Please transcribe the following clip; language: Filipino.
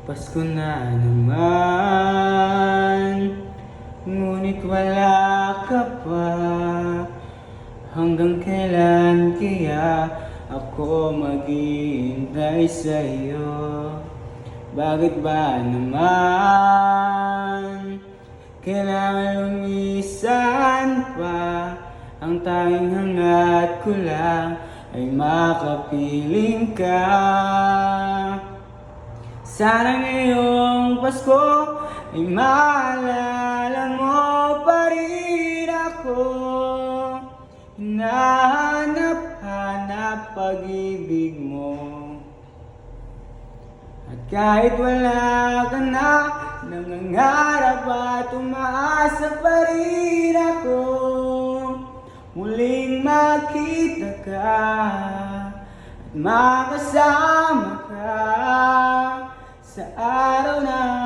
Pasko na naman, ngunit wala ka pa. Hanggang kailan kaya ako maghihintay sa'yo? Bakit ba naman kailangan lumisan pa? Ang tanging hangat ko lang ay makapiling ka. Sana ngayong Pasko ay maalala mo pa rin ako. Hinahanap-hanap pag-ibig mo. At kahit wala ka na, nangangarap at umaasa pa rin ako. Muling makita ka at makasama ka sa araw na